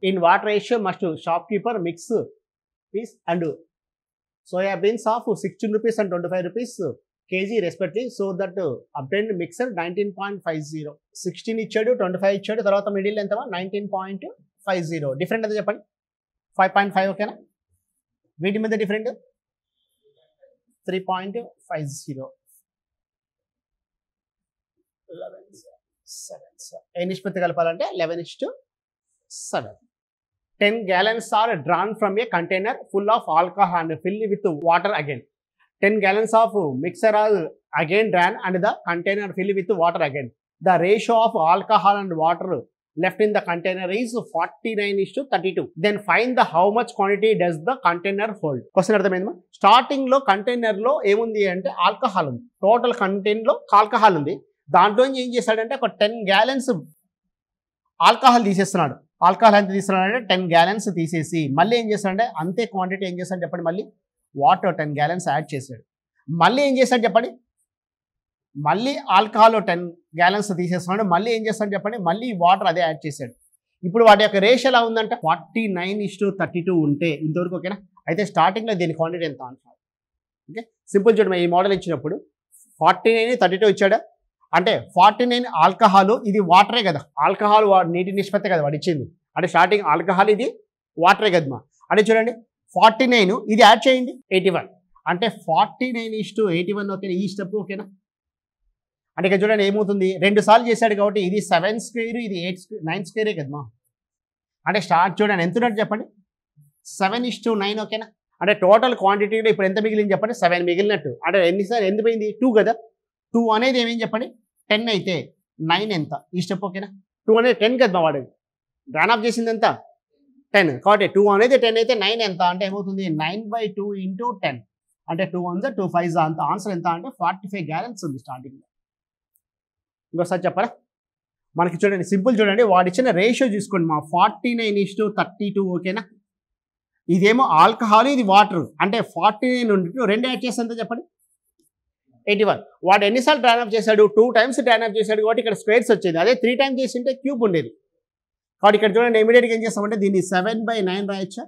In what ratio must shopkeeper mix peas and soya beans of 16 rupees and 25 rupees kg respectively, so that obtained mixer 19.50. 16 ఇచ్చాడు, 25 ఇచ్చాడు, తర్వాత middle ఎంత 19.50. Different ఎంత చెప్పండి? 5.5. ఓకేనా? వీటి మీద డిఫరెంట్ 3.50. 11:7. ఏ నిష్పత్తి కలపాలంటే 11:7. 10 gallons are drawn from a container full of alcohol and filled with water again. 10 gallons of mixture are again drawn and the container filled with water again. The ratio of alcohol and water left in the container is 49:32. Then find the how much quantity does the container hold. Question అర్థమైందమ్మా? Starting లో container లో ఏముంది అంటే alcohol ఉంది. Total container లో alcohol ఉంది. దాంట్లో ఏం చేశాడంటే ఒక 10 gallons ఆల్కహాల్ తీసేస్తున్నాడు. ఆల్కహాల్ ఎంత తీస్తున్నాడంటే 10 gallons తీసేసి మళ్ళీ ఏం చేస్తాడంటే అంతే క్వాంటిటీ ఏం చేస్తాడు చెప్పండి, మళ్ళీ వాటర్ 10 gallons యాడ్ చేశాడు. మళ్ళీ ఏం చేస్తాడు చెప్పండి, మళ్ళీ ఆల్కహాల్ 10 gallons తీసేస్తున్నాడు. మళ్ళీ ఏం చేస్తాడు చెప్పండి, మళ్ళీ వాటర్ అదే యాడ్ చేశాడు. ఇప్పుడు వాటి యొక్క రేషియో ఎలా ఉందంట 49:32 ఉంటే ఇంతవరకు ఓకేనా? అయితే స్టార్టింగ్లో దీని క్వాంటిటీ ఎంత అంటున్నాడు. ఓకే, సింపుల్ చూడండి. ఈ మోడల్ ఇచ్చినప్పుడు 49:32 ఇచ్చాడా అంటే 49 ఆల్కహాల్, ఇది వాటరే కదా. ఆల్కహాల్ నీటి నిష్పత్తి కదా వాడు ఇచ్చింది. అంటే స్టార్టింగ్ ఆల్కహాల్, ఇది వాటరే కదమ్మా. అంటే చూడండి 49 ఇది యాడ్ చేయండి 81 అంటే 49:81. ఓకేనా? ఈ స్టెప్ ఓకేనా? అంటే ఇక్కడ చూడండి ఏమవుతుంది, 2 సార్లు చేశాడు కాబట్టి ఇది 7 స్క్వేర్, ఇది 9 స్క్వేరే కదమ్మా. అంటే స్టార్ట్ చూడండి ఎంత ఉన్నట్టు చెప్పండి, 7:9. ఓకేనా? అంటే టోటల్ క్వాంటిటీలో ఇప్పుడు ఎంత మిగిలింది చెప్పండి, 7 మిగిలినట్టు. అంటే ఎన్నిసార్లు ఎంత పోయింది, 2 కదా. 2 అనేది ఏమేం చెప్పండి 10 అయితే 9 ఎంత ఈ స్టెప్. ఓకేనా? 2 అనేది 10 కదమ్మా, వాడు డ్రాన్ ఆఫ్ చేసింది ఎంత 10 కాబట్టి 2 అనేది 10 అయితే 9 ఎంత అంటే ఏమవుతుంది 9/2 × 10 అంటే 2 1s 2 5s అంత. ఆన్సర్ ఎంత అంటే 45 gallons ఉంది స్టార్టింగ్లో. ఇంకోసారి చెప్పరా మనకి చూడండి, సింపుల్ చూడండి. వాడు ఇచ్చిన రేషియో చూసుకోండి మా 49:32. ఓకేనా? ఇదేమో ఆల్కహాల్, ఇది వాటర్. అంటే 49 నుండి 2 యాడ్ చేస్తే ఎంత చెప్పండి 81. వాడు ఎన్నిసార్లు డ్రాన్ ఆఫ్ చేశాడు, 2 times డ్రాన్ ఆఫ్ చేశాడు కాబట్టి ఇక్కడ స్క్వేర్స్ వచ్చేది. అదే 3 times చేసింటే క్యూబ్ ఉండేది. కాబట్టి ఇక్కడ చూడండి ఇమీడియట్గా ఏం చేస్తామంటే దీన్ని 7/9 రాయొచ్చా?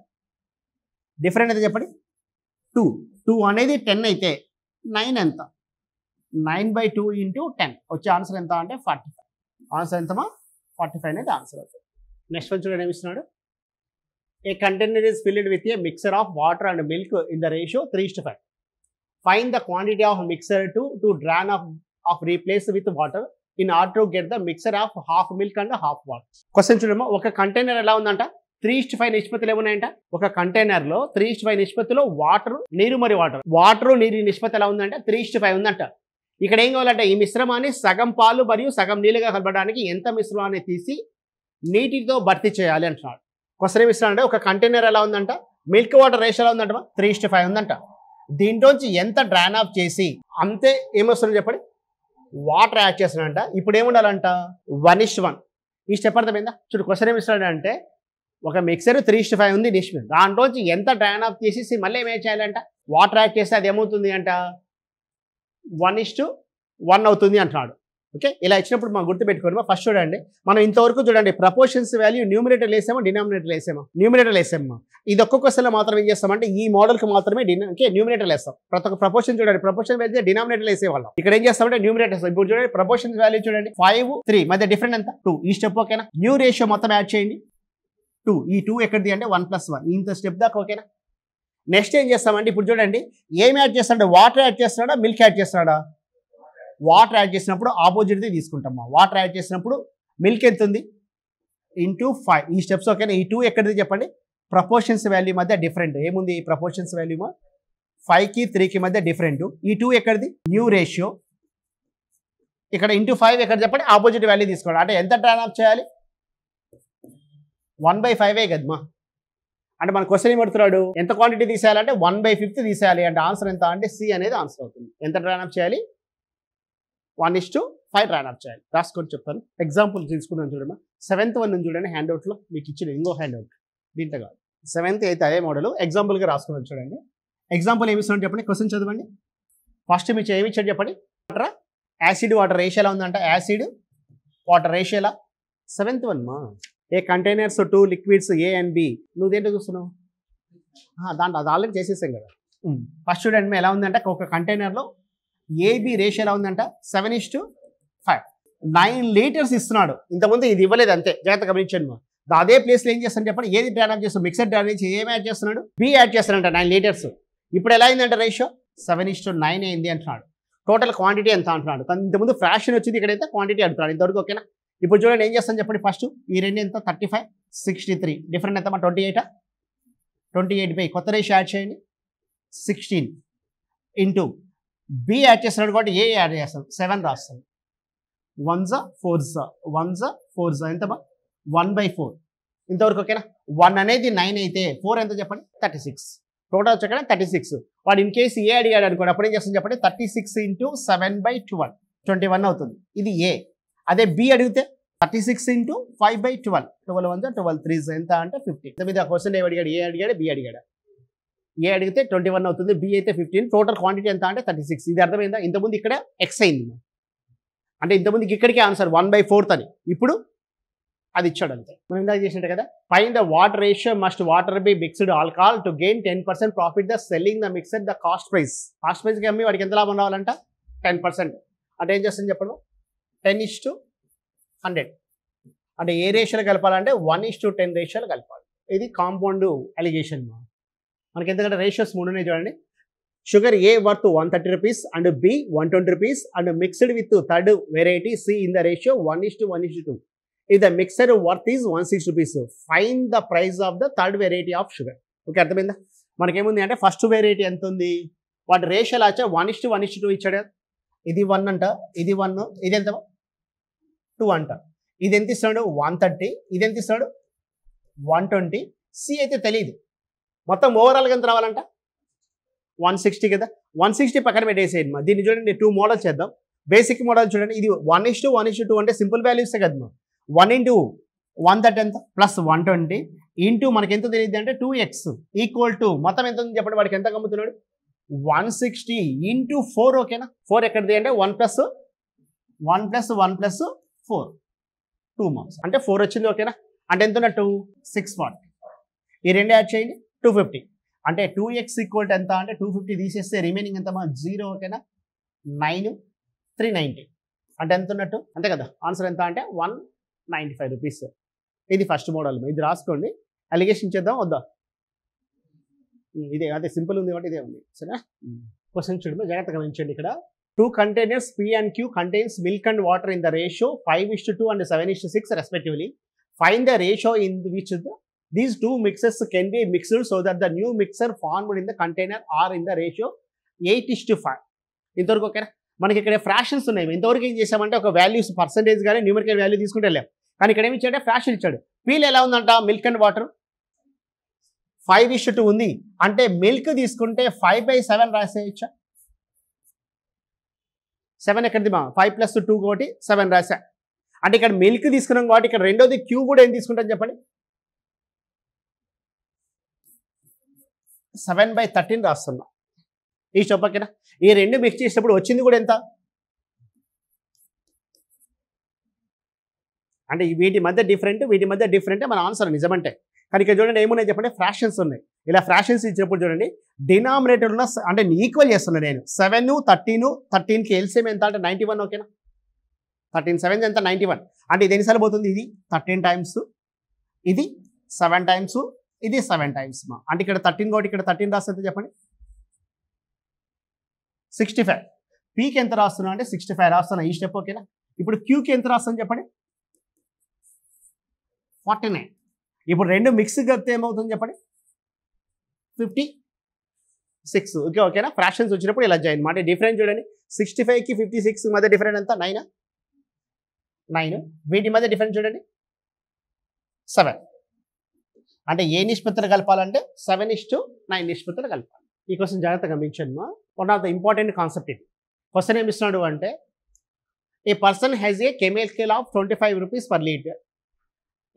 డిఫరెంట్ అయితే చెప్పండి 2 అనేది 10 అయితే 9 ఎంత 9/2 × 10 వచ్చే ఆన్సర్ ఎంత అంటే 45. ఆన్సర్ ఎంతమా 45 అనేది ఆన్సర్ అవుతుంది. నెక్స్ట్ వన్ చూడండి ఏమి ఇస్తున్నాడు. A container is filled with a mixer of water and milk in the ratio 3:5. Find the quantity of mixer to drawn of replace with water in order to get the mixer of half milk and half water. Question చూడమ్మా, ఒక container ఎలా ఉందంట 3:5 నిష్పత్తులు ఏమున్నాయంట. ఒక container లో 3:5 నిష్పత్తిలో నీరు మరియు వాటర్ నీరు నిష్పత్తి ఎలా ఉందంటే 3:5 ఉందంట. ఇక్కడ ఏం కావాలంటే ఈ మిశ్రమాన్ని సగం పాలు మరియు సగం నీళ్ళుగా కలపడానికి ఎంత మిశ్రమాన్ని తీసి నీటితో భర్తీ చేయాలి అంటున్నాడు. క్వశ్చన్ ఏమి ఇస్తున్నాడంటే ఒక కంటైనర్ ఎలా ఉందంట, మిల్క్ వాటర్ రేషియో ఎలా ఉందంట 3:5 ఉందంట. దీంట్లోంచి ఎంత డ్రాన్ ఆఫ్ చేసి అంతే ఏమొస్తుందని చెప్పండి వాటర్ యాడ్ చేస్తున్నాడంట. ఇప్పుడు ఏముండాలంట 1:1. ఈ స్టెప్ అర్థమైందా? చూడు క్వశ్చన్ ఏమి ఇస్తున్నాడంటే ఒక మిక్సర్ 3:5 ఉంది నిష్పత్తి, దాంట్లోంచి ఎంత డ్రాన్ ఆఫ్ చేసేసి మళ్ళీ ఏమేం చేయాలంట వాటర్ యాడ్ చేస్తే అది ఏమవుతుంది అంట 1:1 అవుతుంది అంటున్నాడు. ఓకే, ఇలా ఇచ్చినప్పుడు మనం గుర్తుపెట్టుకోండి. ఫస్ట్ చూడండి, మనం ఇంతవరకు చూడండి ప్రపోర్షన్స్ వాల్యూ న్యూమినేటర్ వేసామా డినామినేటర్ వేసామా? న్యూమినేటర్ వేసామా. ఇది ఒక్కొక్క క్వశ్చన్లో మాత్రం ఏం చేస్తామంటే ఈ మోడల్కి మాత్రమే న్యూమినేటర్ వేస్తాం. ప్రతి ఒక్క ప్రపోర్షన్ చూడండి, ప్రపోర్షన్ వేస్తే డినామినేటర్ వేసేవాళ్ళం. ఇక్కడ ఏం చేస్తామంటే న్యూమినేటర్ వేస్తాం. ఇప్పుడు చూడండి ప్రపోర్షన్స్ వాల్యూ చూడండి 5 3 మధ్య డిఫరెంట్ ఎంత 2. ఈ స్టెప్ ఓకేనా? న్యూ రేషియో మొత్తం యాడ్ చేయండి 2. ఈ 2 ఎక్కడిది అంటే 1+1 ఇంత స్టెప్ దాకా. ఓకేనా? నెక్స్ట్ ఏం చేస్తామంటే ఇప్పుడు చూడండి ఏం యాడ్ చేస్తాడంటే వాటర్ యాడ్ చేస్తున్నాడా మిల్క్ యాడ్ చేస్తున్నాడా? వాటర్ యాడ్ చేసినప్పుడు ఆపోజిట్ది తీసుకుంటామా. వాటర్ యాడ్ చేసినప్పుడు మిల్క్ ఎంత ఉంది × 5 ఈ స్టెప్స్. ఓకేనా? ఈ 2 ఎక్కడిది చెప్పండి ప్రపోర్షన్స్ వాల్యూ మధ్య డిఫరెంట్ ఏముంది, ప్రపోర్షన్స్ వాల్యూ 5కి 3కి మధ్య డిఫరెంట్. ఈ 2 ఎక్కడిది న్యూ రేషియో. ఇక్కడ × 5 ఎక్కడ చెప్పండి ఆపోజిట్ వాల్యూ తీసుకోండి. అంటే ఎంత డ్రాన్ ఆఫ్ చేయాలి 1/5 కదమ్మా. అంటే మన క్వశ్చన్ ఏం పడుతున్నాడు ఎంత క్వాంటిటీ తీసేయాలంటే 1/5 తీసేయాలి. అంటే ఆన్సర్ ఎంత అంటే సి అనేది ఆన్సర్ అవుతుంది. ఎంత డ్రాన్ ఆఫ్ చేయాలి 1:5 డ్రాన్ ఆఫ్ చేయాలి. రాసుకొని చెప్తాను. ఎగ్జాంపుల్ తీసుకున్నాను చూడమ్మా. 7th వన్ చూడండి హ్యాండ్అవుట్లో మీకు ఇచ్చిన ఇంకో హ్యాండ్అవుట్ దీంట్లో కాదు 7th అయితే అదే మోడల్ ఎగ్జాంపుల్గా రాసుకున్నాను చూడండి. ఎగ్జాంపుల్ ఏమి ఇస్తున్నాడు చెప్పండి, క్వశ్చన్ చదవండి. ఫస్ట్ మీకు ఏమి ఇచ్చాడు చెప్పండి, యాసిడ్ వాటర్ రేషియో ఎలా ఉందంట, యాసిడ్ వాటర్ రేషియో ఎలా 7th వన్ మా a containers 2 liquids A and B. నువ్వు దేంట్లో చూస్తున్నావు? దాంట్లో అది ఆల్రెడీ చేసేసాం కదా. ఫస్ట్ చూడండి ఎలా ఉందంటే ఒక కంటైనర్లో ఏబి రేషియో ఎలా ఉందంట 7:5. 9 లీటర్స్ ఇస్తున్నాడు. ఇంతకుముందు ఇది ఇవ్వలేదు అంతే, జాగ్రత్త గమనించండి. అదే ప్లేస్లో ఏం చేస్తాను చెప్పండి, ఏది డ్రైన్ చేస్తాడు? మిక్సర్ డ్రైన్ నుంచి ఏం యాడ్ చేస్తున్నాడు? బి యాడ్ చేస్తాడంట 9 లీటర్స్. ఇప్పుడు ఎలా అయిందంట రేషియో 7:9 అయింది అంటున్నాడు. టోటల్ క్వాంటిటీ ఎంత అంటున్నాడు. కానీ ఇంతకుముందు ఫ్రాక్షన్ వచ్చింది, ఇక్కడైతే క్వాంటిటీ అంటున్నాడు. ఇంతవరకు ఓకేనా? ఇప్పుడు చూడండి ఏం చేస్తాను చెప్పండి. ఫస్ట్ ఈ రెండు ఎంత 35, 63 డిఫరెంట్ ఎంత 28. 28 కొత్త రేషియో యాడ్ చేయండి 16 ఇంటూ బి యాడ్ చేస్తున్నాడు కాబట్టి ఏ యాడ్ చేస్తాం 7 రాస్తాం. 1 4 ఎంతమా 1/4. ఇంతవరకు ఓకేనా? 1 అనేది 9 అయితే 4 ఎంత చెప్పండి 36. టోటల్ వచ్చాక 36. వాడు ఇన్ కేసు ఏ అడిగాడు అనుకోండి, అప్పుడు ఏం చేస్తాం చెప్పండి 36 ఇంటూ 7/12 21 అవుతుంది. ఇది ఏ. అదే బి అడిగితే 36 ఇంటూ 5/12 12 1 12 3 ఎంత అంటే 50. మీద క్వశ్చన్ ఏ అడిగాడు? ఏ అడిగాడు బి అడిగాడు? ఏ అడిగితే 21 అవుతుంది, బి అయితే 15. టోటల్ క్వాంటిటీ ఎంత అంటే 36. ఇది అర్థమైందా? ఇంతకుముందు ఇక్కడ ఎక్స్ అయింది, అంటే ఇంతకుముందుకి ఇక్కడికి ఆన్సర్ 1/4 అని. ఇప్పుడు అది ఇచ్చాడు అంతే. మనం ఇందాక చేసినట్టు కదా. Find the water ratio must water be mixed alcohol to gain 10% profit the selling the mixer the cost price. Cost ప్రైస్కి అమ్మి వాడికి ఎంత లాభం రావాలంట 10%. అంటే ఏం చేస్తుంది చెప్పండి 10:100. అంటే ఏ రేషియోలో కలపాలంటే 1:10 రేషియోలో కలపాలి. ఇది కాంపౌండ్ అలిగేషన్. మనకి ఎందుకంటే రేషియోస్ 3 ఉన్నాయి చూడండి. Sugar A worth 130 rupees and B 120 rupees and mixed with third variety C in the ratio 1:1:2. if the mixer worth is 160 rupees, find the price of the third variety of sugar. Okay, అర్థమైందా? మనకేముంది అంటే first variety ఎంత ఉంది, వాటి రేషియోలు వచ్చా 1:1:2 ఇచ్చాడు. ఇది 1 అంట, ఇది 1, ఇది ఎంత 2 అంట. ఇది ఎంత ఇస్తాడు 130, ఇది ఎంత ఇస్తాడు 120. సి అయితే తెలియదు. మొత్తం ఓవరాల్గా ఎంత రావాలంట 160 కదా. 160 పక్కన పెట్టేసేయండి. దీన్ని చూడండి 2 మోడల్ చేద్దాం. బేసిక్ మోడల్ చూడండి. ఇది 1:1:2 అంటే సింపుల్ వాల్యూస్ కదా. 1 into 130 ఎంత ప్లస్ 120 ఇంటూ మనకి ఎంత తెలియదు అంటే 2x ఈక్వల్ టు మొత్తం ఎంత ఉంది చెప్పండి. వాడికి ఎంత కమ్ముతున్నాడు 160 ఇంటూ 4. ఓకేనా? 4 ఎక్కడిది అంటే 1 + 1 + 4 2 మార్క్స్ అంటే 4 వచ్చింది. ఓకేనా? అంటే ఎంత ఉన్నట్టు 640. ఈ రెండు యాడ్ చేయండి 250. అంటే 2x ఈక్వల్ టు ఎంత అంటే 250 తీసేస్తే రిమైనింగ్ ఎంత 0. ఓకేనా? 9 390 అంటే ఎంత ఉన్నట్టు అంతే కదా. ఆన్సర్ ఎంత అంటే 195 రూపీస్. ఇది ఫస్ట్ మోడల్. ఇది రాసుకోండి. అలిగేషన్ చేద్దాం వద్దా? ఇదే అదే సింపుల్ ఉంది కాబట్టి ఇదే ఉంది. సరేనా? క్వశ్చన్ చూడండి, జాగ్రత్తగా గమనించండి. ఇక్కడ 2 containers P and Q contains milk and water in the ratio 5:2 and 7:6 respectively. Find the ratio in which these two mixes can be mixed so that the new mixer formed in the container are in the ratio 8:5. ఇంతవరకు ఓకేనా? మనకి ఇక్కడ fractions ఉన్నాయి. ఇంతవరకు ఏం చేసామంటే ఒక values percentage కానీ న్యూమరికల్ వాల్యూ తీసుకుంటే వెళ్ళాం. కానీ ఇక్కడ ఏమి ఇచ్చాడంటే ఫ్రాక్షన్ ఇచ్చాడు. పీల్ ఎలా ఉందంట మిల్క్ అండ్ వాటర్ 5:2 ఉంది. అంటే మిల్క్ తీసుకుంటే 5/7 రాసేయచ్చా? 7 ఎక్కడిది 5 + 2 కాబట్టి 7 రాసా. అంటే ఇక్కడ మిల్క్ తీసుకున్నాం కాబట్టి ఇక్కడ రెండోది క్యూ కూడా ఏం తీసుకుంటాం చెప్పండి 7/13 రాస్తున్నా. ఈ స్టెప్ ఓకేనా? ఈ రెండు మిక్స్ చేసినప్పుడు వచ్చింది కూడా ఎంత అంటే వీటి మధ్య డిఫరెంట్, వీటి మధ్య డిఫరెంటే మన ఆన్సర్ నిజమంటే. కానీ ఇక్కడ చూడండి ఏమున్నాయి చెప్పండి ఫ్రాక్షన్స్ ఉన్నాయి. ఇలా ఫ్రాక్షన్స్ ఇచ్చినప్పుడు చూడండి డినామినేటర్ ఉన్న అంటే ఈక్వల్ చేస్తున్నాను నేను 7 13 13కి ఎల్సిఎం ఎంత అంటే 91. ఓకేనా? 13 7 ఎంత 91. అంటే ఇది ఎన్నిసార్లు పోతుంది? ఇది 13 టైమ్స్, ఇది 7 టైమ్స్, ఇది 7 టైమ్స్. అంటే ఇక్కడ 13 కాబట్టి ఇక్కడ 13 రాస్తే చెప్పండి 65. పీకి ఎంత రాస్తున్నా అంటే 65 రాస్తున్నా ఈ స్టెప్. ఓకేనా? ఇప్పుడు క్యూకి ఎంత రాస్తాను చెప్పండి 49. ఇప్పుడు రెండు మిక్స్ కలిపితే ఏమవుతుంది చెప్పండి 56. ఓకే ఓకేనా? ఫ్రాక్షన్స్ వచ్చినప్పుడు ఇలా చేయండి. అంటే డిఫరెన్స్ చూడండి 65కి 56 మధ్య డిఫరెంట్ ఎంత 9. వీటి మధ్య డిఫరెన్స్ చూడండి 7. అంటే ఏ నిష్పత్తులు కలపాలంటే 7:9 నిష్పత్తులు కలపాలి. ఈ క్వశ్చన్ జాగ్రత్తగా గమనించండి. One of the important concept ఇది. క్వశ్చన్ ఏమి ఇస్తున్నాడు అంటే a person has a chemical of 25 rupees per litre.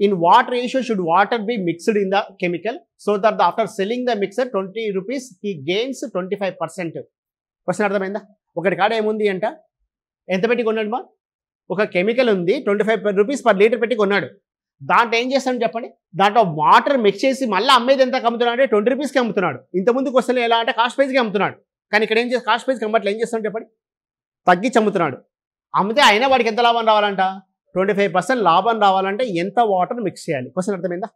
In what ratio should water be mixed in the chemical so that after selling the mixer 20 rupees he gains 25%? Question అర్థమైందా? ఒకటి కాడ ఏముంది అంట ఎంత పెట్టి కొన్నాడు ఒక కెమికల్ ఉంది 25 రూపీస్ పర్ లీటర్ పెట్టి కొన్నాడు. దాంట్లో ఏం చేస్తాను చెప్పండి, దాంట్లో వాటర్ మిక్స్ చేసి మళ్ళీ అమ్మేది ఎంత అమ్ముతున్నాడు అంటే 20 రూపీస్కి అమ్ముతున్నాడు. ఇంతకుముందు క్వశ్చన్ ఎలా అంటే కాస్ట్ ప్రైస్కి అమ్ముతున్నాడు, కానీ ఇక్కడ ఏం చేసి కాస్ట్ ప్రైస్కి అమ్మట్లు ఏం చేస్తాడు చెప్పండి, తగ్గించి అమ్ముతున్నాడు. అమ్మితే అయినా వాడికి ఎంత లాభం రావాలంట, 25% లాభం రావాలంటే ఎంత వాటర్ మిక్స్ చేయాలి. క్వశ్చన్ అర్థమైందా?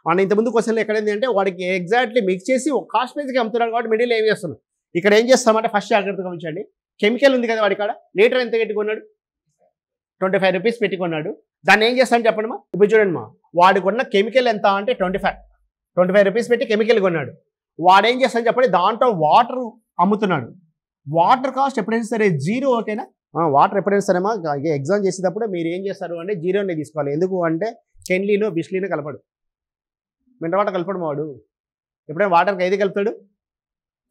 మన ఇంతకుముందు క్వశ్చన్లో ఎక్కడైంది అంటే వాడికి ఎగ్జాక్ట్లీ మిక్స్ చేసి ఒక కాస్ట్ ప్రైస్కి అమ్ముతున్నాడు కాబట్టి మిడిల్ ఏం చేస్తున్నాం, ఇక్కడ ఏం చేస్తామంటే ఫస్ట్ జాగ్రత్తగా ఉంచండి. కెమికల్ ఉంది కదా వాడి కాడ, లీటర్ ఎంత పెట్టుకున్నాడు, 25 రూపీస్ పెట్టుకున్నాడు. దాన్ని ఏం చేస్తాను చెప్పండి మా, ఇప్పుడు చూడండి మా, వాడు కొన్న కెమికల్ ఎంత అంటే 25 రూపీస్ పెట్టి కెమికల్ కొన్నాడు. వాడు ఏం చేస్తాను చెప్పండి, దాంట్లో వాటర్ అమ్ముతున్నాడు. వాటర్ కాస్ట్ ఎప్పుడైనా సరే జీరో, ఓకేనా? వాటర్ ఎప్పుడైనా సరేమా ఎగ్జామ్ చేసేటప్పుడు మీరు ఏం చేస్తారు అంటే జీరోనే తీసుకోవాలి. ఎందుకు అంటే కెన్లీను బిస్లీను కలపడు, మినరల్ వాటర్ కలపడు వాడు. ఎప్పుడైనా వాటర్కి ఏది కలుపుతాడు,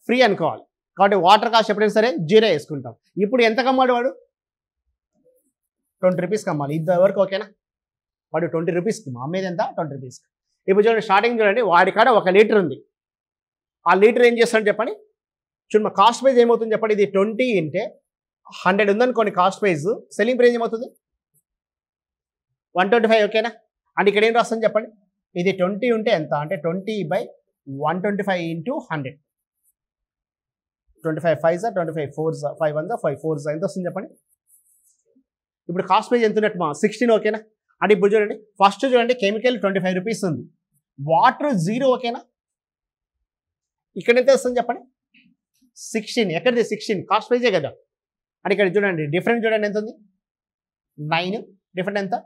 ఫ్రీ అనుకోవాలి. కాబట్టి వాటర్ కాస్ట్ ఎప్పుడైనా సరే జీరో వేసుకుంటాం. ఇప్పుడు ఎంత కమ్మాడు వాడు, 20 రూపీస్కి అమ్మాలి. ఇంతవరకు ఓకేనా? వాడు 20 రూపీస్కి, మా అమ్మేది ఎంత 20 రూపీస్కి. ఇప్పుడు చూడండి స్టార్టింగ్ చూడండి, వాడి కాడ 1 లీటర్ ఉంది. ఆ లీటర్ ఏం చేస్తాడు చెప్పండి, చూడండి కాస్ట్ ప్రైస్ ఏమవుతుంది చెప్పండి, ఇది 20 అంటే 100 ఉందనుకోండి కాస్ట్ ప్రైస్, సెల్లింగ్ ప్రైస్ ఏమవుతుంది 125, ఓకేనా? అండ్ ఇక్కడ ఏం రాస్తాను చెప్పండి, ఇది 20 ఉంటే ఎంత అంటే 20/125 ఇంటూ 100. 25 5 25 4 5 1 5 4 ఎంత వస్తుంది చెప్పండి. ఇప్పుడు కాస్ట్ ప్రైస్ ఎంత ఉన్నట్టు మా 16, ఓకేనా? అంటే ఇప్పుడు చూడండి ఫస్ట్ చూడండి కెమికల్ 25 రూపీస్ ఉంది, వాటర్ 0, ఓకేనా? ఇక్కడ ఎంత వస్తుంది చెప్పండి 16. ఎక్కడిది 16 కాస్ట్ ప్రైజే కదా. అంటే ఇక్కడ చూడండి డిఫరెంట్ చూడండి ఎంత ఉంది 9, డిఫరెంట్ ఎంత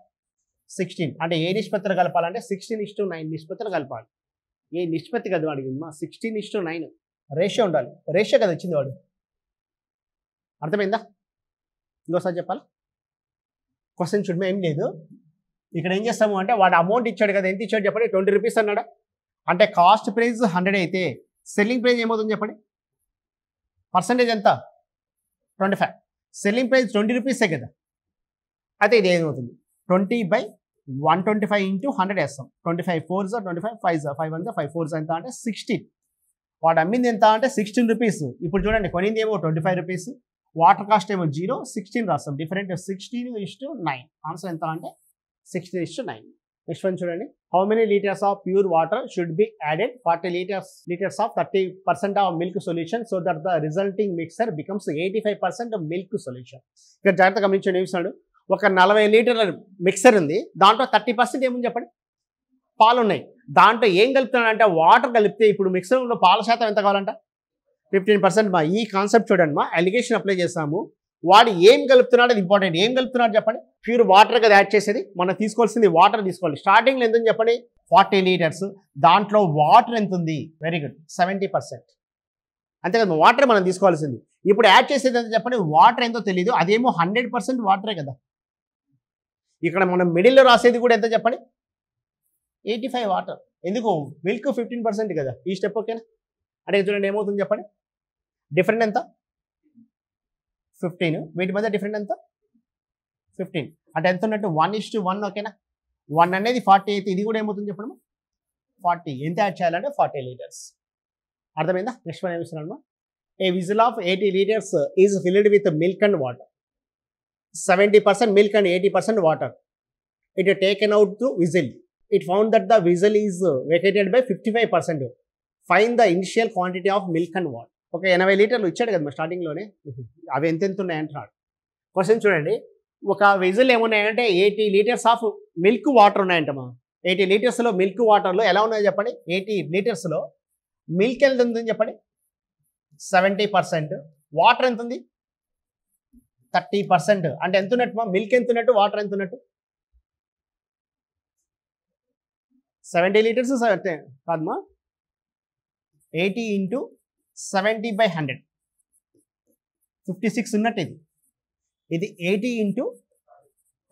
16. అంటే ఏ నిష్పత్తిలో కలపాలంటే 16:9 నిష్పత్తిలో కలపాలి. ఏ నిష్పత్తి కదా వాడికి మా 16:9 రేషియో ఉండాలి. రేషియో కదా వచ్చింది వాడు, అర్థమైందా? ఇంకోసారి చెప్పాలి. క్వశ్చన్ చూడమే ఏం లేదు. ఇక్కడ ఏం చేస్తాము అంటే వాడు అమౌంట్ ఇచ్చాడు కదా, ఎంత ఇచ్చాడు చెప్పండి 20 రూపీస్ అన్నాడా. అంటే కాస్ట్ ప్రైస్ 100 అయితే సెల్లింగ్ ప్రైస్ ఏమవుతుంది చెప్పండి, పర్సంటేజ్ ఎంత 25. సెల్లింగ్ ప్రైస్ 20 రూపీసే కదా. అయితే ఇది ఏమవుతుంది 20/125 ఇంటూ 100 వేస్తాం. 25 4 25 5 5 1 5 4 ఎంత అంటే 16. వాడు అమ్మింది ఎంత అంటే 16 రూపీస్. ఇప్పుడు చూడండి కొనింది ఏమో 25 రూపీస్, వాటర్ కాస్ట్ ఏమో 0, 16 రాస్తాం. డిఫరెంట్ 16:9. ఆన్సర్ ఎంత అంటే 16:9. నెక్స్ట్ వన్ చూడండి, how many litres of pure water should be added 40 litres of 30% of milk solution so that the resulting mixer becomes 85% milk solution. ఇక్కడ జాగ్రత్తగా గమనించండి. ఏమిస్తాడు, ఒక 40 లీటర్ల మిక్సర్ ఉంది, దాంట్లో 30% ఏముంది చెప్పండి, పాలు ఉన్నాయి. దాంట్లో ఏం కలుపుతున్నాడు అంటే వాటర్ కలిపితే ఇప్పుడు మిక్సర్లో పాల శాతం ఎంత కావాలంట 15%. మా ఈ కాన్సెప్ట్ చూడండి మా, అలిగేషన్ అప్లై చేస్తాము. వాడు ఏం కలుపుతున్నాడు అది ఇంపార్టెంట్. ఏం కలుపుతున్నాడు చెప్పండి, ప్యూర్ వాటర్ కదా యాడ్ చేసేది. మనం తీసుకోవాల్సింది వాటర్ తీసుకోవాలి. స్టార్టింగ్లో ఎంత ఉంది చెప్పండి 40 లీటర్స్, దాంట్లో వాటర్ ఎంత ఉంది, వెరీ గుడ్ 70%. అంతే కదా వాటర్ మనం తీసుకోవాల్సింది. ఇప్పుడు యాడ్ చేసేది ఎంత చెప్పండి, వాటర్ ఎంతో తెలియదు, అదేమో 100% వాటరే కదా. ఇక్కడ మనం మిడిల్లో రాసేది కూడా ఎంత చెప్పండి 85 వాటర్. ఎందుకు, మిల్క్ 15% కదా. ఈ స్టెప్ ఓకేనా? అంటే చూడండి ఏమవుతుంది చెప్పండి, డిఫరెంట్ ఎంత 15, వీటి మధ్య డిఫరెంట్ ఎంత 15. అంటే ఎంత ఉన్నట్టు 1:1, ఓకేనా? 1 అనేది 40 అయితే ఇది కూడా ఏమవుతుంది చెప్పండి 40. ఎంత యాడ్ చేయాలంటే 40 లీటర్స్. అర్థమైందా? నెక్స్ట్ వన్ ఏమిస్తున్నాను, a vessel of 80 litres is filled with milk and water. 70% milk and 80% water. It is taken out through whistle. It found that the whistle is vacated by 55%. Find the initial quantity of milk and water. ఒక 80 లీటర్లు ఇచ్చాడు కదా స్టార్టింగ్లోనే, అవి ఎంత ఉన్నాయంటున్నాడు. Question చూడండి, ఒక vessel ఏమున్నాయంటే 80 లీటర్స్ ఆఫ్ మిల్క్ వాటర్ ఉన్నాయంటమ్మా. 80 లీటర్స్లో మిల్క్ వాటర్లో ఎలా ఉన్నాయో చెప్పండి. 80 లీటర్స్లో మిల్క్ ఎంత ఉందని చెప్పండి 70%, వాటర్ ఎంత ఉంది 30%. అంటే ఎంత ఉన్నట్టు మిల్క్ ఎంత ఉన్నట్టు, వాటర్ ఎంత ఉన్నట్టు 70 లీటర్స్ కాదమ్మా, 80 ఇంటూ 70/100 56 ఉన్నట్టు. ఇది 80 ఇంటూ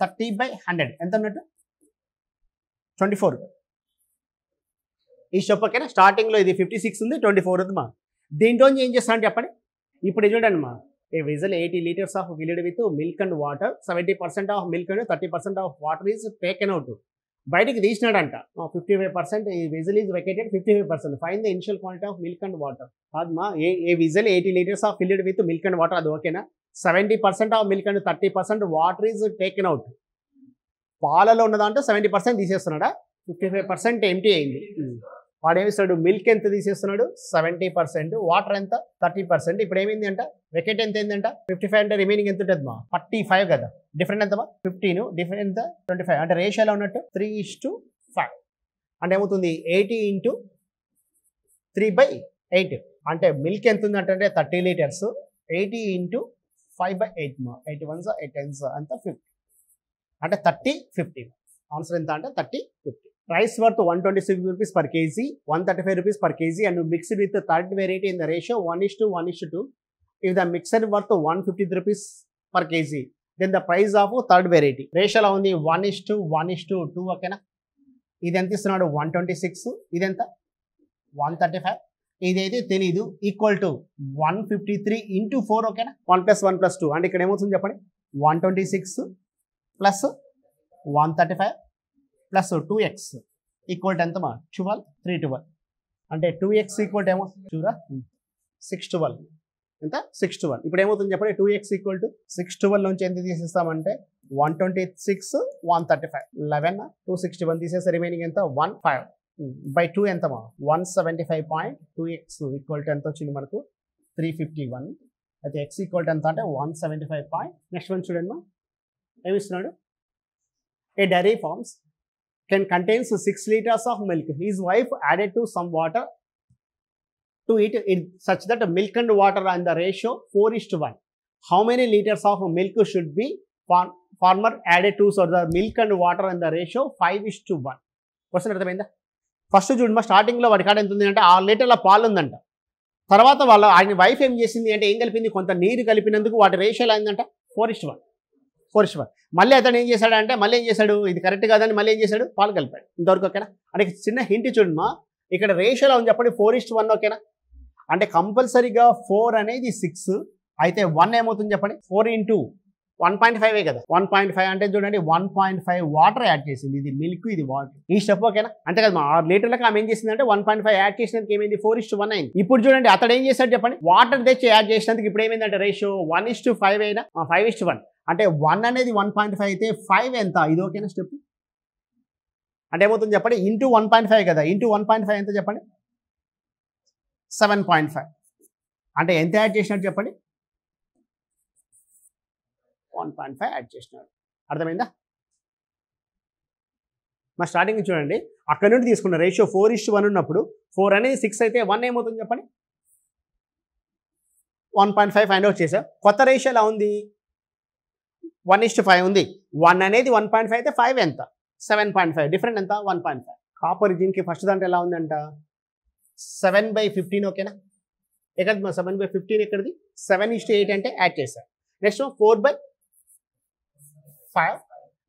30/100 ఎంత ఉన్నట్టు 24. ఈ స్టెప్ ఓకేనా. స్టార్టింగ్లో ఇది 56 ఉంది, 24 ఉంది మా. దీంట్లో ఏం చేస్తాను చెప్పండి. ఇప్పుడు చూడండి మా, a vessel 80 liters of filled with milk and water, 70% of milk and 30% of water is taken out. బయటికి తీసినాడంట 55%. ఈ vessel is vacated 55%. Find the initial quantity of milk and water. కాదమ్మా, a vessel 80 litres of filled with milk and water, అది ఓకేనా. 70% of milk and 30% water is taken out. పాలలో ఉన్న దాంట్లో 70% తీసేస్తున్నాడా, 55% empty అయింది. వాడు ఏమిస్తాడు, మిల్క్ ఎంత తీసేస్తున్నాడు 70%, వాటర్ ఎంత 30%. ఇప్పుడు ఏమైంది అంట, వెకెట్ ఎంత అయిందంట 55 అంటే రిమైనింగ్ ఎంత ఉంటుంది మా 45 కదా, డిఫరెంట్ ఎంతమా 15, డిఫరెంట్ ఎంత 25. అంటే రేషియో ఎలా ఉన్నట్టు 3:5. అంటే ఏమవుతుంది 80 × 3/8. అంటే మిల్క్ ఎంత ఉందంటే 30 లీటర్స్, 80 × 5/8 మా 8 1s 8 10s అంతా 50. అంటే 30-50. ఆన్సర్ ఎంత అంటే 30-50. Rice worth 126 rupees per kg, 135 rupees per kg and mixed with the third variety in the ratio 1:1:2. If the mixer worth 150 rupees per kg, then the price of third variety. Ratio లో ఉంది 1:1:2. ఓకేనా. ఇది ఎంత ఇస్తున్నాడు 126, ఇది ఎంత 135, ఇదైతే తెలీదు, ఈక్వల్ టు 153 × 4. ఓకేనా. 1 + 1 + 2 అంటే ఇక్కడ ఏమవుతుంది చెప్పండి, 126 + 135 + 2x ఈక్వల్ టు ఎంతమా 12, 312. అంటే 2x ఈక్వల్ టు ఏమో చూరా 612. ఎంత 612. ఇప్పుడు ఏమవుతుంది చెప్పండి, 2x ఈక్వల్ టు 612 నుంచి ఎంత తీసేస్తామంటే 126, 135, 11, 261 తీసేస్తే రిమైనింగ్ ఎంత 15/2 ఎంతమా 175.2x ఈక్వల్ టు ఎంత వచ్చింది మనకు 351. అయితే x ఈక్వల్ టు ఎంత అంటే 175. నెక్స్ట్ వన్ చూడండి మా ఏమి ఇస్తున్నాడు, ఏ dairy farms can contains 6 liters of milk. His wife added to some water to it such that milk and water are in the ratio 4:1. How many liters of milk should be farmer added to so the milk and water in the ratio 5:1? Question అర్థమైందా. First చూడమ్మా, స్టార్టింగ్లో వాడి కాడ ఎంత ఉంది అంటే 6 లీటర్ల పాలు ఉందంట. తర్వాత ఆయన వైఫ్ ఏం చేసింది అంటే ఏం కలిపింది, కొంత నీరు కలిపినందుకు వాటి రేషియో ఎలా అయిందంట 4:1. మళ్ళీ అతను ఏం చేశాడంటే ఇది కరెక్ట్ కాదని మళ్ళీ ఏం చేశాడు, పాలు కలిపాడు. ఇంతవరకు ఓకేనా. అంటే చిన్న హింట్ చూడమ్మా, ఇక్కడ రేషియోలో ఉంది చెప్పండి 4:1. ఓకేనా. అంటే కంపల్సరీగా 4 అనేది 6 అయితే 1 ఏమవుతుంది చెప్పండి 4 × 1.5 కదా. 1.5 అంటే చూడండి 1.5 వాటర్ యాడ్ చేసింది. ఇది మిల్క్, ఇది వాటర్, ఈ స్టెప్ ఓకేనా. అంతే కదా 6 లీటర్లకు ఆమె ఏం చేసిందంటే 1.5 యాడ్ చేసినందుకు ఏమైంది 4:1 అయింది. ఇప్పుడు చూడండి అతడు ఏం చేశాడు చెప్పండి, వాటర్ తెచ్చి యాడ్ చేసినందుకు ఇప్పుడు ఏమైందంటే రేషియో 1:5 అయినా 5:1. అంటే 1 అనేది 1.5 అయితే 5 ఎంత, ఇది ఓకేనా స్టెప్. అంటే ఏమవుతుంది చెప్పండి ఇంటూ 1.5 కదా, ఇంటూ 1.5 ఎంత చెప్పండి 7.5. అంటే ఎంత యాడ్ చేసినట్టు చెప్పండి 1.5 యాడ్ చేసినాడు. అర్థమైందా. మా స్టార్టింగ్ చూడండి, అక్కడ నుండి తీసుకున్న రేషియో 4:1 ఉన్నప్పుడు 4 అనేది 6 అయితే 1 ఏమవుతుంది చెప్పండి 1.5 ఫైండ్ అవుట్ చేసాం. కొత్త రేషియో ఎలా ఉంది 1:5 ఉంది. 1 అనేది 1.5 అయితే 5 ఎంత 7.5, డిఫరెంట్ ఎంత 1.5. కాపర్ జింక్కి ఫస్ట్ దాంట్లో ఎలా ఉందంట 7/15. ఓకేనా. ఎక్కడిది మా 7/15 ఎక్కడిది 7:8 అంటే యాడ్ చేశారు. నెక్స్ట్ 4/5,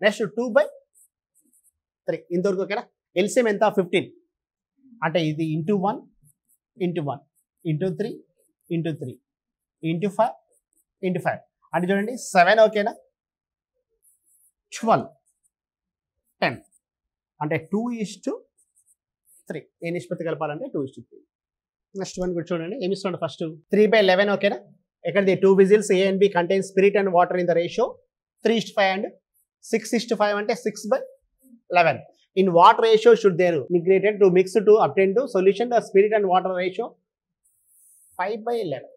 నెక్స్ట్ 2/3 ఇంతవరకు ఓకేనా. ఎల్సిఎం ఎంత 15. అంటే ఇది into 1 into 1 into 3 into 3 into 5 into 5 అంటే చూడండి 7 ఓకేనా 12, 10 అంటే 2:3. ఏ నిష్పత్తి కలపాలంటే 2:3. నెక్స్ట్ వన్ కూడా చూడండి ఏమి ఇస్తున్నాడు ఫస్ట్ 3/11. ఓకేనా. ఎక్కడిది 2 whistles A and B contain spirit and water in the ratio 3:5 and 6:5 అంటే 6/11. In what ratio should they integrated to mix to obtain the solution the spirit and water ratio 5/11.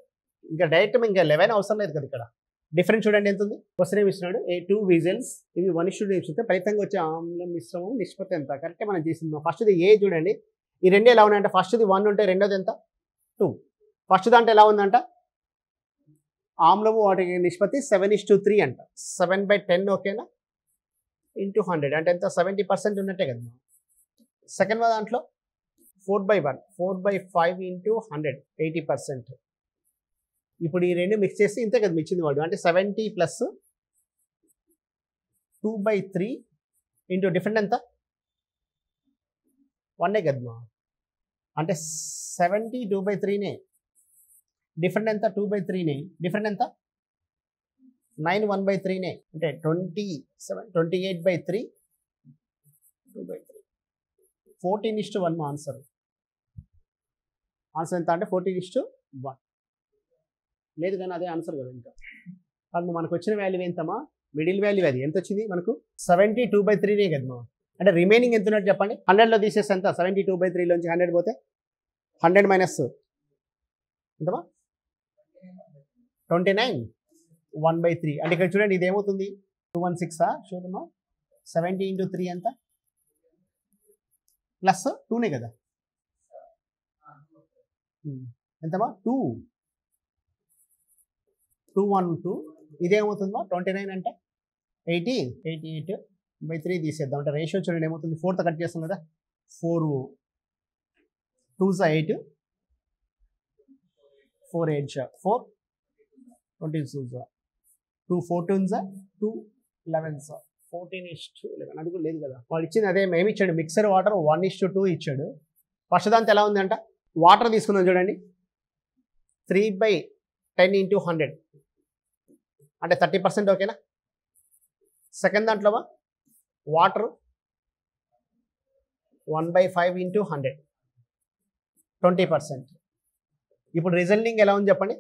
ఇంకా direct ఇంకా 11 అవసరం లేదు కదా. ఇక్కడ difference చూడండి ఎంత ఉంది. క్వశ్చన్ ఏమి ఇస్తున్నాడు, 2 విజిల్స్ ఇవి 1:2 ఇస్తే ఫలితంగా వచ్చే ఆమ్లం మిశ్రమం నిష్పత్తి ఎంత. కరెక్టే మనం చేసింది. ఫస్ట్ది ఏ చూడండి, ఈ రెండు ఎలా ఉన్నాయంటే ఫస్ట్ది 1 ఉంటే రెండోది ఎంత 2. ఫస్ట్ దాంట్లో ఎలా ఉందంట ఆమ్లము వాటి నిష్పత్తి 7:3 అంట. 7/10 ఓకేనా ఇంటూ 100 అంటే ఎంత 70% ఉన్నట్టే కదా. సెకండ్ దాంట్లో 4/1 4/5 ఇంటూ 100 80%. ఇప్పుడు ఈ రెండు మిక్స్ చేసి ఇంతే కదా మిచ్చింది వాడు. అంటే 70 ప్లస్ 2/3 ఇంటూ డిఫరెంట్ ఎంత 1 కదా. అంటే 70 2/3నే డిఫరెంట్ ఎంత 2/3నే డిఫరెంట్ ఎంత 9 1/3నే అంటే 27 28/3 2/3 14:1 మా ఆన్సర్. ఆన్సర్ ఎంత అంటే 14:1 లేదు కానీ అదే ఆన్సర్ కదా. ఇంకా అది మనకు వచ్చిన వాల్యూ ఎంతమా మిడిల్ వాల్యూ అది ఎంత వచ్చింది మనకు 72/3 కదా. అంటే రిమైనింగ్ ఎంత ఉన్నట్టు చెప్పండి. 100లో తీసేస్తే ఎంత 72/3లోంచి 100 పోతే 100 మైనస్ ఎంతమా 29 1/3. అంటే ఇక్కడ చూడండి ఇది ఏమవుతుంది 216 చూడమ్మా 70 × 3 ఎంత ప్లస్ 2నే కదా ఎంతమా 212 ఇదేమవుతుందో 29 అంటే 88/3 తీసేద్దాం. అంటే రేషియో చూడండి ఏమవుతుంది 4తో కట్ చేస్తాం కదా 4 2s 8 4 8 4 22s 2 14s 2 11s 14:11 అది కూడా లేదు కదా. వాడు ఇచ్చింది అదే మేము ఇచ్చాడు మిక్సర్ వాటర్ 1:2 ఇచ్చాడు. ఫస్ట్ దాంతో ఎలా ఉంది అంట వాటర్ తీసుకుందాం చూడండి 3/10 × 100 అంటే 30% ఓకేనా. సెకండ్ దాంట్లో వాటర్ 1/5 × 100 20%. ఇప్పుడు రిజల్టింగ్ ఎలా ఉంది చెప్పండి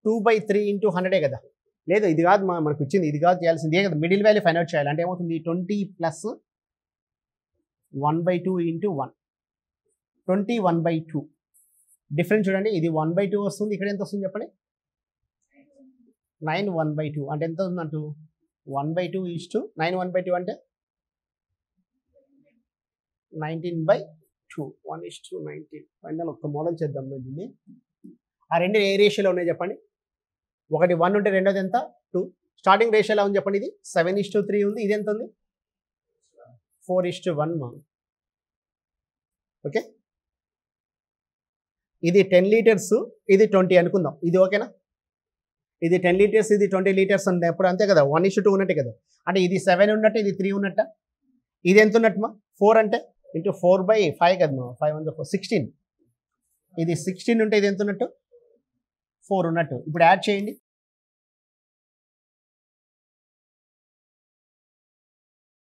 2/3 × 100 కదా. లేదు ఇది కాదు మనకు ఇచ్చింది ఇది కాదు చేయాల్సింది ఇదే కదా. మిడిల్ వాల్యూ ఫైండ్ అవుట్ చేయాలి అంటే ఏమవుతుంది 20 + 1/2 × 1 21/2 డిఫరెన్స్ చూడండి ఇది 1/2 వస్తుంది ఇక్కడ ఎంత వస్తుంది చెప్పండి 9 1/2 అంటే ఎంత ఉందంటూ 1/2 = 9 1/2 అంటే 19/2 1:19. ఫైనల్ ఒక మోడల్ చేద్దాం దీన్ని. ఆ రెండు ఏ రేషియోలో ఉన్నాయి చెప్పండి. ఒకటి 1 ఉంటే రెండోది ఎంత 2. స్టార్టింగ్ రేషియో ఎలా ఉంది చెప్పండి ఇది 7:3 ఉంది. ఇది ఎంత ఉంది 4:1. ఓకే ఇది 10 లీటర్స్ ఇది 20 అనుకుందాం. ఇది ఓకేనా. ఇది 10 లీటర్స్ ఇది 20 లీటర్స్ అంటే ఎప్పుడు అంతే కదా 1:2 ఉన్నట్టే కదా. అంటే ఇది 7 ఉన్నట్టు ఇది 3 ఉన్నట్ట. ఇది ఎంత ఉన్నట్టు 4 అంటే ఇంటూ 4/5 కదా 5 1 4 16. ఇది 16 ఉంటే ఇది ఎంత ఉన్నట్టు 4 ఉన్నట్టు. ఇప్పుడు యాడ్ చేయండి